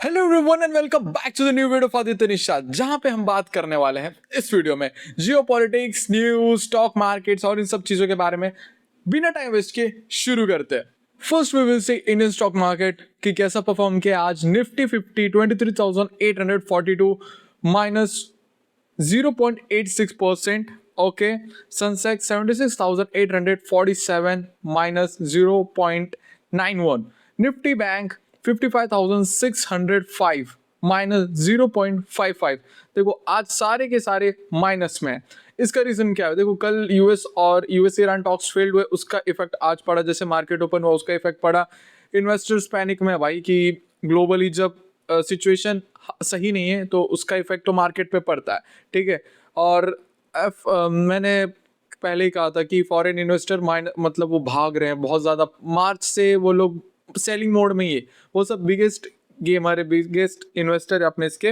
Hello everyone and welcome back to the new video of Aditya Nishad, जहां पे हम बात करने वाले हैं इस वीडियो में जियोपॉलिटिक्स, न्यूज, स्टॉक मार्केट्स और इन सब चीजों के बारे में। बिना टाइम वेस्ट के शुरू करते हैं। First we will see Indian stock market कि कैसा परफॉर्म किया आज। Nifty 50 23,842 minus 0.86%। Okay, Sensex 76,847 minus 0.91। Nifty bank 55,605 minus 0.55। देखो आज सारे के सारे माइनस में है। इसका रीजन क्या है? देखो कल यूएस और यूएस ईरान टॉक्स फेल्ड हुए, उसका इफेक्ट आज पड़ा। जैसे मार्केट ओपन हुआ उसका इफेक्ट पड़ा। इन्वेस्टर्स पैनिक में है भाई कि ग्लोबली जब सिचुएशन सही नहीं है तो उसका इफेक्ट तो मार्केट पे पड़ता है। ठीक है। और मैंने पहले ही कहा था कि फॉरेन इन्वेस्टर मतलब वो भाग रहे हैं बहुत ज़्यादा। मार्च से वो लोग सेलिंग मोड में ही है। वो सब बिगेस्ट हमारे बिगेस्ट इन्वेस्टर अपने इसके,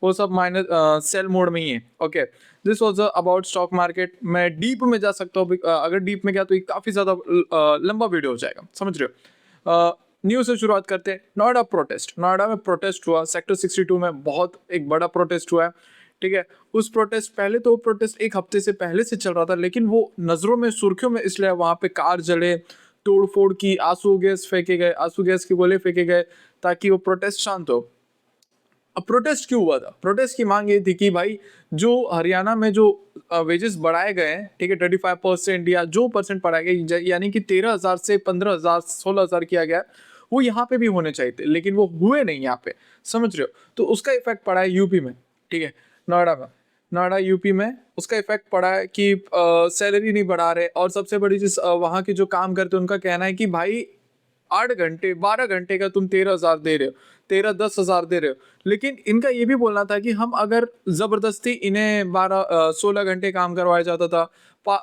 वो सब माइनस सेल मोड में ही है। Okay, this was about stock market. मैं डीप में जा सकता हूँ, अगर डीप में गया तो ये काफ़ी ज़्यादा लंबा वीडियो हो जाएगा, समझ रहे हो। न्यूज़ से शुरुआत करते हैं। नोएडा प्रोटेस्ट, नोएडा में प्रोटेस्ट हुआ। सेक्टर 62 में बहुत एक बड़ा प्रोटेस्ट हुआ है। ठीक है। उस प्रोटेस्ट पहले तो प्रोटेस्ट एक हफ्ते से पहले से चल रहा था, लेकिन वो नजरों में सुर्खियों में इसलिए वहां पे कार जले, तोड़ फोड़ की, आंसू गैस फेंके गए, आंसू गैस के गोले फेंके गए ताकि वो प्रोटेस्ट शांत हो। अब प्रोटेस्ट क्यों हुआ था? प्रोटेस्ट की मांग ये थी कि भाई जो हरियाणा में जो वेजेस बढ़ाए गए हैं, ठीक है, 25% या जो परसेंट बढ़ाए गए, यानी कि 13,000 से 15,000 16,000 किया गया, वो यहाँ पे भी होने चाहिए थे, लेकिन वो हुए नहीं यहाँ पे, समझ रहे हो। तो उसका इफेक्ट पड़ा है यूपी में। ठीक है, नोएडा में, नोएडा यूपी में उसका इफेक्ट पड़ा है कि सैलरी नहीं बढ़ा रहे। और सबसे बड़ी चीज, वहाँ के जो काम करते हैं उनका कहना है कि भाई 8 घंटे 12 घंटे का तुम 13,000 दे रहे हो, 13-10,000 दे रहे हो। लेकिन इनका ये भी बोलना था कि हम अगर जबरदस्ती इन्हें 16 घंटे काम करवाया जाता था,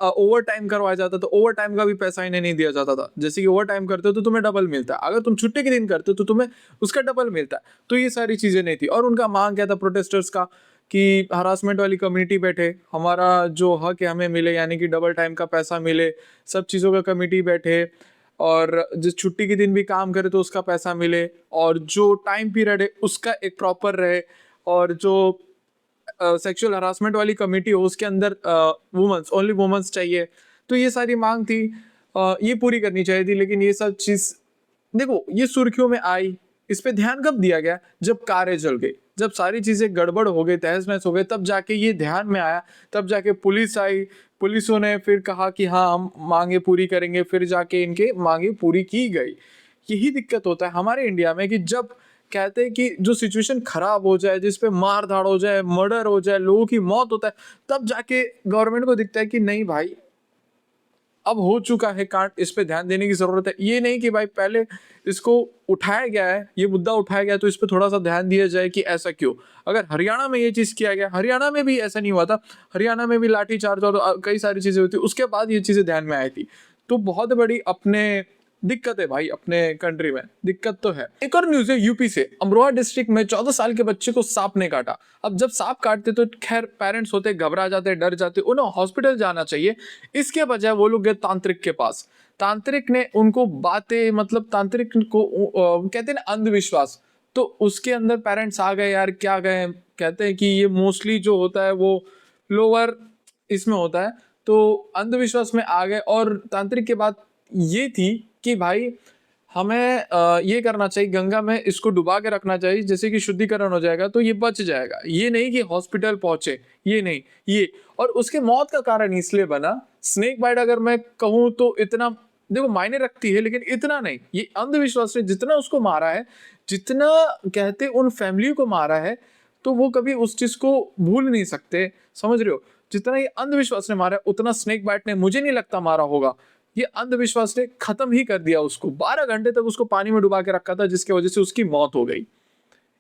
ओवर टाइम करवाया जाता, तो ओवर टाइम का भी पैसा इन्हें नहीं दिया जाता था। जैसे कि ओवर टाइम करते हो तो तुम्हें डबल मिलता है, अगर तुम छुट्टी के दिन करते हो तो तुम्हें उसका डबल मिलता है। तो ये सारी चीजें नहीं थी। और उनका मांग क्या था प्रोटेस्टर्स का कि हरासमेंट वाली कम्युनिटी बैठे, हमारा जो हक है हमें मिले, यानी कि डबल टाइम का पैसा मिले, सब चीज़ों का कमेटी बैठे, और जिस छुट्टी के दिन भी काम करे तो उसका पैसा मिले, और जो टाइम पीरियड है उसका एक प्रॉपर रहे, और जो सेक्सुअल हरासमेंट वाली कमेटी हो उसके अंदर वुमेन्स, ओनली वुमेन्स चाहिए। तो ये सारी मांग थी, ये पूरी करनी चाहिए थी। लेकिन ये सब चीज़ देखो ये सुर्खियों में आई, इस पे ध्यान कब दिया गया? जब कारें जल गई, जब सारी चीजें गड़बड़ हो गई, तहस नहस हो गए, तब जाके ये ध्यान में आया। तब जाके पुलिस आई, पुलिसों ने फिर कहा कि हाँ हम मांगे पूरी करेंगे, फिर जाके इनके मांगे पूरी की गई। यही दिक्कत होता है हमारे इंडिया में कि जब कहते हैं कि जो सिचुएशन खराब हो जाए, जिसपे मार धाड़ हो जाए, मर्डर हो जाए, लोगों की मौत होता है, तब जाके गवर्नमेंट को दिखता है कि नहीं भाई अब हो चुका है कांड, इस पे ध्यान देने की जरूरत है। ये नहीं कि भाई पहले इसको उठाया गया है, ये मुद्दा उठाया गया है, तो इस पे थोड़ा सा ध्यान दिया जाए कि ऐसा क्यों। अगर हरियाणा में ये चीज किया गया, हरियाणा में भी ऐसा नहीं हुआ था, हरियाणा में भी लाठी चार्ज और कई सारी चीजें हुई थी, उसके बाद ये चीजें ध्यान में आई थी। तो बहुत बड़ी अपने दिक्कत है भाई, अपने कंट्री में दिक्कत तो है। एक और न्यूज है यूपी से। अमरोहा डिस्ट्रिक्ट में 14 साल के बच्चे को सांप ने काटा। अब जब सांप काटते तो खैर पेरेंट्स होते, घबरा जाते, डर जाते, उन्हें हॉस्पिटल जाना चाहिए। इसके बजाय वो लोग गए तांत्रिक के पास। तांत्रिक ने उनको बातें, मतलब तांत्रिक को कहते हैं ना अंधविश्वास, तो उसके अंदर पेरेंट्स आ गए यार, क्या गए। कहते हैं कि ये मोस्टली जो होता है वो लोअर इसमें होता है, तो अंधविश्वास में आ गए। और तांत्रिक की बात ये थी कि भाई हमें ये करना चाहिए, गंगा में इसको डुबा के रखना चाहिए, जैसे कि शुद्धिकरण हो जाएगा तो ये बच जाएगा। ये नहीं कि हॉस्पिटल पहुंचे, ये नहीं, ये। और उसके मौत का कारण इसलिए बना, स्नेक बाइट अगर मैं कहूँ तो इतना देखो मायने रखती है, लेकिन इतना नहीं। ये अंधविश्वास ने जितना उसको मारा है, जितना कहते उन फैमिली को मारा है, तो वो कभी उस चीज को भूल नहीं सकते, समझ रहे हो। जितना ये अंधविश्वास ने मारा है, उतना स्नेक बाइट ने मुझे नहीं लगता मारा होगा। ये अंधविश्वास ने खत्म ही कर दिया उसको। 12 घंटे तक उसको पानी में डुबा के रखा था, जिसकी वजह से उसकी मौत हो गई।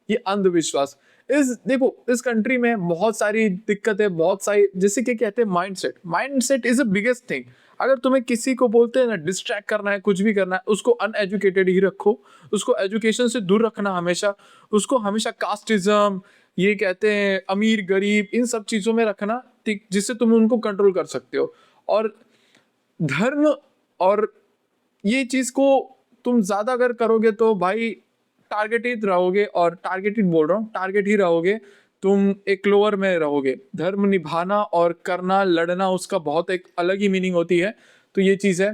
ये अंधविश्वास। इस देखो इस कंट्री में बहुत सारी दिक्कतें, बहुत सारी, जैसे कि कहते हैं mindset. Mindset is the biggest thing. अगर तुम्हें किसी को बोलते हैं ना डिस्ट्रैक्ट करना है, कुछ भी करना है, उसको अनएजुकेटेड ही रखो, उसको एजुकेशन से दूर रखना हमेशा, उसको हमेशा कास्टिज्म, ये कहते हैं अमीर गरीब, इन सब चीजों में रखना, जिससे तुम उनको कंट्रोल कर सकते हो। और धर्म और ये चीज को तुम ज्यादा अगर करोगे तो भाई टारगेटेड रहोगे, और टारगेटेड बोल रहा हूँ, टारगेट ही रहोगे, तुम एक लोअर में रहोगे। धर्म निभाना और करना, लड़ना, उसका बहुत एक अलग ही मीनिंग होती है। तो ये चीज़ है,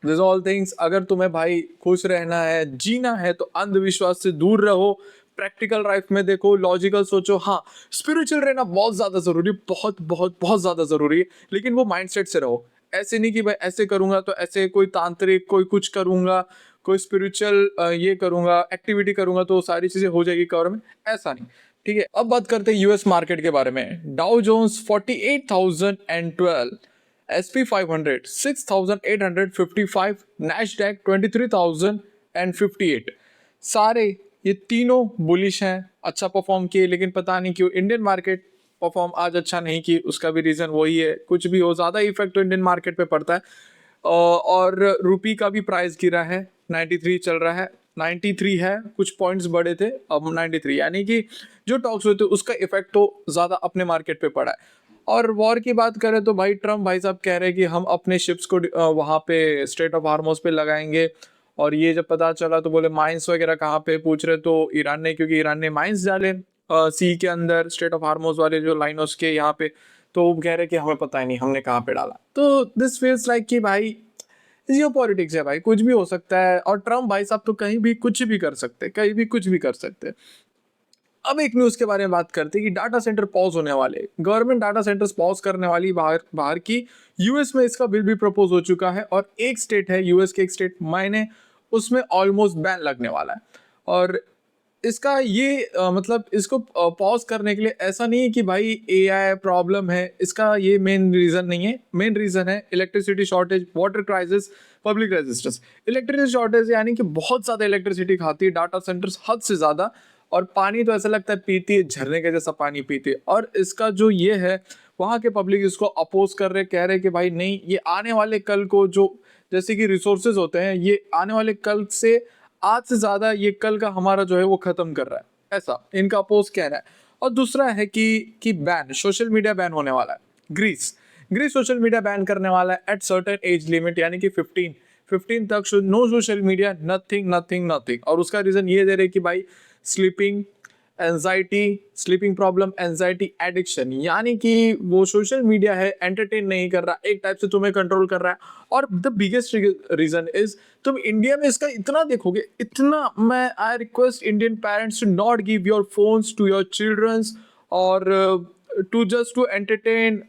दिस ऑल थिंग्स। अगर तुम्हें भाई खुश रहना है, जीना है, तो अंधविश्वास से दूर रहो, प्रैक्टिकल लाइफ में देखो, लॉजिकल सोचो। हाँ, स्पिरिचुअल रहना बहुत ज्यादा जरूरी, बहुत बहुत बहुत ज्यादा जरूरी है, लेकिन वो माइंडसेट से रहो। ऐसे नहीं कि भाई ऐसे करूंगा तो ऐसे, कोई तांत्रिक कोई कुछ करूंगा, कोई स्पिरिचुअल ये करूंगा, एक्टिविटी करूंगा तो सारी चीजें हो जाएगी कवर में, ऐसा नहीं। ठीक है, अब बात करते हैं यूएस मार्केट के बारे में। Dow Jones 48,012, SP 500 6,855, Nasdaq 23,058। सारे ये तीनों बुलिश हैं, अच्छा परफॉर्म किए, लेकिन पता नहीं क्यों इंडियन मार्केट परफॉर्म आज अच्छा नहीं की। उसका भी रीजन वही है, कुछ भी हो, ज्यादा इफेक्ट तो इंडियन मार्केट पे पड़ता है। और रुपी का भी प्राइस गिरा है, 93 चल रहा है, 93 है, कुछ पॉइंट्स बढ़े थे, अब 93, यानी कि जो टॉक्स हुए थे उसका इफेक्ट तो ज्यादा अपने मार्केट पे पड़ा है। और वॉर की बात करें तो भाई ट्रम्प भाई साहब कह रहे हैं कि हम अपने शिप्स को वहां पे स्ट्रेट ऑफ हार्मोज पे लगाएंगे। और ये जब पता चला तो बोले माइंस वगैरह कहाँ पे पूछ रहे, तो ईरान ने, क्योंकि ईरान ने माइंस डाले सी के अंदर, स्ट्रेट ऑफ हार्मोज वाले जो लाइनों के यहाँ पे, तो वो कह रहे कि हमें पता ही नहीं हमने कहाँ पे डाला। तो दिस फील्स लाइक कि भाई जियो पॉलिटिक्स है भाई, कुछ भी हो सकता है। और ट्रम्प भाई साहब तो कहीं भी कुछ भी कर सकते हैं, कहीं भी कुछ भी कर सकते हैं। अब एक न्यूज के बारे में बात करते हैं कि डाटा सेंटर पॉज होने वाले, गवर्नमेंट डाटा सेंटर्स पॉज करने वाली बाहर बाहर की। यूएस में इसका बिल भी प्रपोज हो चुका है, और एक स्टेट है यूएस के, एक स्टेट मायने, उसमें ऑलमोस्ट बैन लगने वाला है। और इसका ये मतलब इसको पॉज करने के लिए ऐसा नहीं है कि भाई एआई प्रॉब्लम है, इसका ये मेन रीजन नहीं है। मेन रीजन है electricity shortage, water crisis, public resistance. Electricity shortage यानी कि बहुत ज्यादा इलेक्ट्रिसिटी खाती है डाटा सेंटर्स, हद से ज्यादा। और पानी तो ऐसा लगता है पीती है, झरने के जैसा पानी पीती है। और इसका जो ये है, वहाँ के पब्लिक इसको अपोज कर रहे, कह रहे कि भाई नहीं, ये आने वाले कल को जो, जैसे कि रिसोर्सेज होते हैं, ये आने वाले कल से, आज से ज्यादा ये कल का हमारा जो है वो खत्म कर रहा है, ऐसा इनका अपोज कहना है। और दूसरा है कि बैन, सोशल मीडिया बैन होने वाला है। Greece Greece social media ban करने वाला है एट सर्टेन एज लिमिट, यानी कि 15 तक no social media, nothing nothing nothing. और उसका रीजन ये दे रहे कि भाई sleeping anxiety, sleeping problem, anxiety, addiction, यानी कि वो सोशल मीडिया है एंटरटेन नहीं कर रहा, एक टाइप से तुम्हें कंट्रोल कर रहा है। और द बिगेस्ट रीजन इज, तुम इंडिया में इसका इतना देखोगे, इतना, मैं I request Indian parents to not give your phones to your childrens, और to just to entertain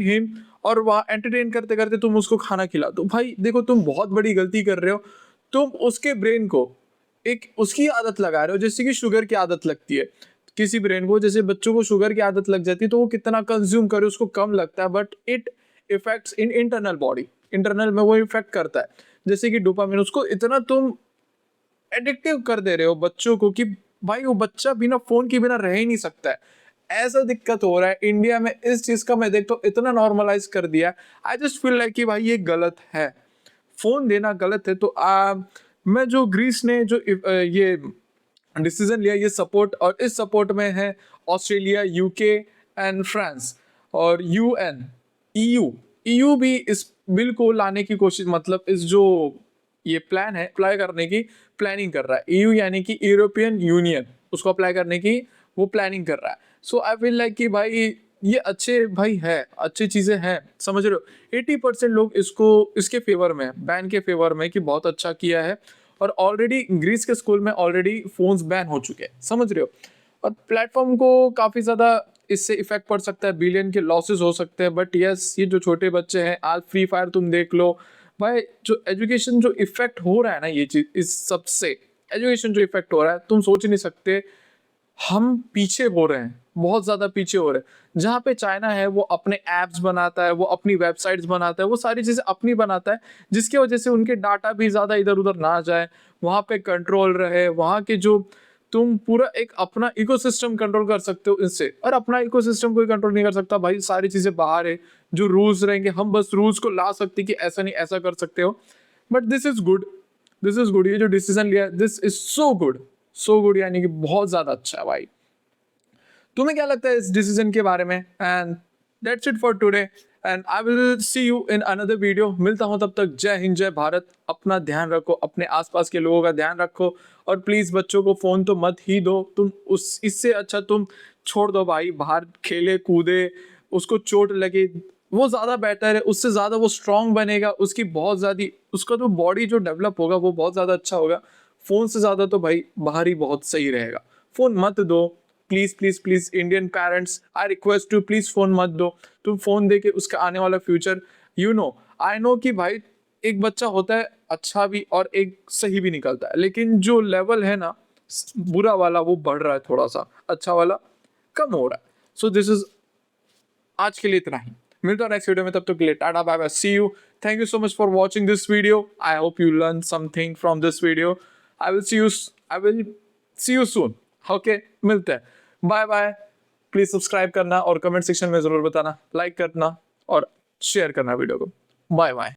him. और वहाँ एंटरटेन करते करते तुम उसको खाना खिला दो। भाई देखो, तुम बहुत बड़ी गलती कर रहे हो। तुम उसके ब्रेन को एक उसकी आदत लगा रहे हो, जैसे कि शुगर की आदत लगती है किसी ब्रेन को, जैसे बच्चों को शुगर की आदत लग जाती है, तो वो कितना कंज्यूम करे उसको कम लगता है, but it effects in internal body, internal में वो इफेक्ट करता है। जैसे कि डोपामिन, उसको इतना तुम एडिक्टिव कर दे रहे हो बच्चों को कि भाई वो बच्चा बिना फोन के बिना रह ही नहीं सकता है। ऐसा दिक्कत हो रहा है इंडिया में, इस चीज का मैं देखता हूँ इतना नॉर्मलाइज कर दिया। आई जस्ट फील लाइक कि भाई ये गलत है, फोन देना गलत है। तो मैं जो ग्रीस ने जो ये डिसीजन लिया, ये सपोर्ट, और इस सपोर्ट में है ऑस्ट्रेलिया, यूके एंड फ्रांस, और यूएन, ईयू ईयू भी इस बिल को लाने की कोशिश, मतलब इस जो ये प्लान है अप्लाई करने की प्लानिंग कर रहा है। ईयू यानी कि यूरोपियन यूनियन, उसको अप्लाई करने की वो प्लानिंग कर रहा है। सो आई फील लाइक कि भाई ये अच्छे भाई है, अच्छी चीजें हैं, समझ रहे हो। 80% लोग इसको, इसके फेवर में, बैन के फेवर में, कि बहुत अच्छा किया है। और ऑलरेडी ग्रीस के स्कूल में ऑलरेडी फोन्स बैन हो चुके हैं, समझ रहे हो। और प्लेटफॉर्म को काफी ज्यादा इससे इफेक्ट पड़ सकता है, बिलियन के लॉसेस हो सकते हैं। बट यस, ये जो छोटे बच्चे हैं, आज फ्री फायर तुम देख लो भाई, जो एजुकेशन जो इफेक्ट हो रहा है ना, ये चीज, इस सबसे एजुकेशन जो इफेक्ट हो रहा है, तुम सोच नहीं सकते। हम पीछे हो रहे हैं, बहुत ज्यादा पीछे हो रहे हैं। जहाँ पे चाइना है वो अपने एप्स बनाता है, वो अपनी वेबसाइट्स बनाता है, वो सारी चीजें अपनी बनाता है, जिसकी वजह से उनके डाटा भी ज्यादा इधर उधर ना जाए, वहां पे कंट्रोल रहे। वहां के जो, तुम पूरा एक अपना इकोसिस्टम कंट्रोल कर सकते हो इससे, और अपना इकोसिस्टम कोई कंट्रोल नहीं कर सकता भाई, सारी चीजें बाहर है। जो रूल्स रहेंगे, हम बस रूल्स को ला सकते कि ऐसा नहीं ऐसा कर सकते हो। But this is good, this is good, ये जो डिसीजन लिया, this is so good, so good, यानी कि बहुत ज्यादा अच्छा है भाई। तुम्हें क्या लगता है इस डिसीजन के बारे में? And that's it for today. And I will see you in another video. मिलता हूँ तब तक। जय हिंद, जय भारत। अपना ध्यान रखो, अपने आसपास के लोगों का ध्यान रखो, और प्लीज बच्चों को फोन तो मत ही दो तुम। उस इससे अच्छा तुम छोड़ दो भाई, बाहर खेले कूदे, उसको चोट लगे वो ज्यादा बेटर है। उससे ज्यादा वो स्ट्रांग बनेगा, उसकी बहुत ज्यादा उसका तो बॉडी जो डेवलप होगा वो बहुत ज्यादा अच्छा होगा। फोन से ज्यादा तो भाई बाहर ही बहुत सही रहेगा। फोन मत दो, please please please. Indian parents, I request you, please phone मत दो। तुम फोन दे के उसका आने वाला फ्यूचर, आई नो कि भाई एक बच्चा होता है अच्छा भी और एक सही भी निकलता है, लेकिन जो लेवल है ना बुरा वाला वो बढ़ रहा है थोड़ा सा, अच्छा वाला कम हो रहा है। सो दिस इज आज के लिए इतना ही। मिलता हूँ नेक्स्ट वीडियो में, तब तक के लिए tata bye bye, see you. Thank you so much for watching this video. I hope you learn something from this video. I will see you I will see you soon. Okay, मिलते हैं, bye bye. Please subscribe करना और comment section में जरूर बताना, like करना और share करना वीडियो को। Bye bye.